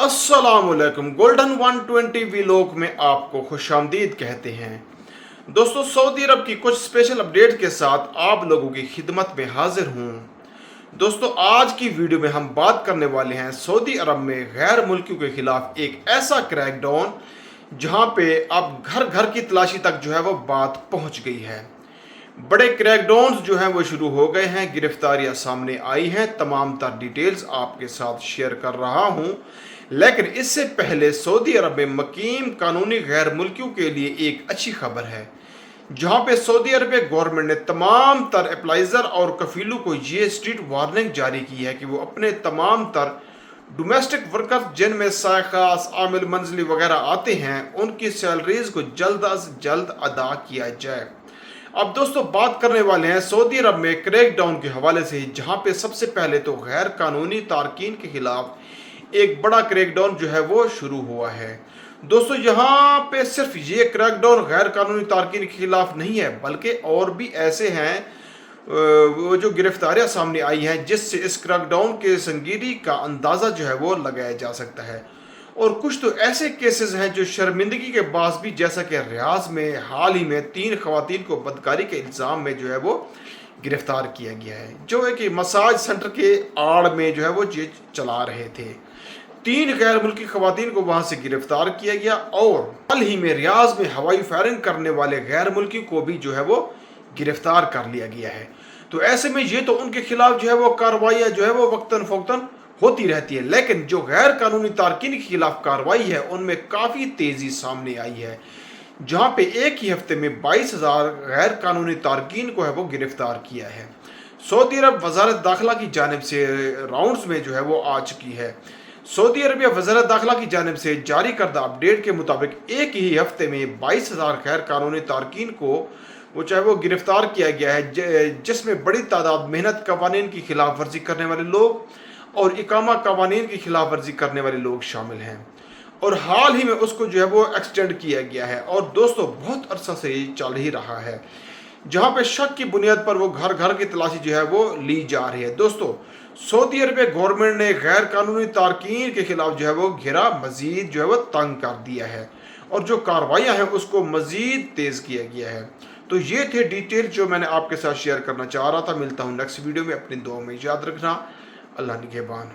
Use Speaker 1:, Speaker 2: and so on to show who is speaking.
Speaker 1: अस्सलाम वालेकुम। Golden 120 vlog में आपको खुशामदीद कहते हैं। दोस्तों, सऊदी अरब की कुछ स्पेशल अपडेट के साथ आप लोगों की खिदमत में हाजिर हूँ। दोस्तों, आज की वीडियो में हम बात करने वाले हैं सऊदी अरब में गैर मुल्कियों के खिलाफ एक ऐसा क्रैकडाउन जहां पे अब घर घर की तलाशी तक जो है वो बात पहुंच गई है। बड़े क्रैकडाउन्स जो हैं वो शुरू हो गए हैं, गिरफ्तारियां सामने आई हैं। तमाम तर डिटेल्स आपके साथ शेयर कर रहा हूं, लेकिन इससे पहले सऊदी अरब में मकीम कानूनी गैर मुल्कियों के लिए एक अच्छी खबर है, जहां पे सऊदी अरब गवर्नमेंट ने तमाम तर अप्लाइजर और कफीलों को ये स्ट्रीट वार्निंग जारी की है कि वो अपने तमाम तर डोमेस्टिक वर्कर्स जिनमें सायखास आमिल मंजली वगैरह आते हैं, उनकी सैलरीज को जल्द अज जल्द अदा किया जाए। अब दोस्तों, बात करने वाले हैं सऊदी अरब में क्रैकडाउन के हवाले से, जहां पे सबसे पहले तो गैर कानूनी तारकीन के खिलाफ एक बड़ा क्रैकडाउन जो है वो शुरू हुआ है। दोस्तों, यहाँ पे सिर्फ ये क्रैकडाउन गैर कानूनी तारकीन के खिलाफ नहीं है, बल्कि और भी ऐसे हैं वो जो गिरफ्तारियां सामने आई हैं, जिससे इस क्रैकडाउन के संगीनी का अंदाज़ा जो है वो लगाया जा सकता है। और कुछ तो ऐसे केसेस हैं जो शर्मिंदगी के बावजूद भी, जैसा कि रियाज में हाल ही में 3 खवातीन को बदकारी के इल्ज़ाम में जो है वो गिरफ्तार किया गया है, जो है कि मसाज सेंटर के आड़ में जो है वो ये चला रहे थे। 3 गैर मुल्की खवातीन को वहां से गिरफ्तार किया गया, और हाल ही में रियाज में हवाई फायरिंग करने वाले गैर मुल्की को भी जो है वो गिरफ्तार कर लिया गया है। तो ऐसे में ये तो उनके खिलाफ जो है वो कार्रवाइयाँ जो है वो वक्तन फ़ौक्तन होती रहती है, लेकिन जो गैर कानूनी तारकीन के खिलाफ कार्रवाई है उनमें काफ़ी तेज़ी सामने आई है, जहां पे एक ही हफ्ते में 22,000 गैर कानूनी तारकीन को है वो गिरफ्तार किया है। सऊदी अरब वजारत दाखिला की जानिब से राउंड्स में जो है वो आ चुकी है। सऊदी अरबिया वजारत दाखिला की जानिब से जारी करदा अपडेट के मुताबिक एक ही हफ्ते में 22,000 गैर कानूनी तारकीन को वो चाहे वो गिरफ्तार किया गया है, जिसमें बड़ी तादाद मेहनत कवानीन की खिलाफ वर्जी करने वाले लोग और इकामा कवानीन की खिलाफ वर्जी करने वाले लोग शामिल हैं, और हाल ही में उसको जो है वो एक्सटेंड किया गया है। और दोस्तों, बहुत अरसा से ये चल ही रहा है, जहां पे शक की बुनियाद पर वो घर घर की तलाशी जो है वो ली जा रही है। दोस्तों, सऊदी अरब गवर्नमेंट ने गैर कानूनी तारकीन के खिलाफ जो है वो घेरा मजीद जो है वो तंग कर दिया है, और जो कार्रवाइयाँ हैं उसको मजीद तेज़ किया गया है। तो ये थे डिटेल जो मैंने आपके साथ शेयर करना चाह रहा था। मिलता हूँ नेक्स्ट वीडियो में। अपनी दुआ में याद रखना। अल्लाह निगहबान।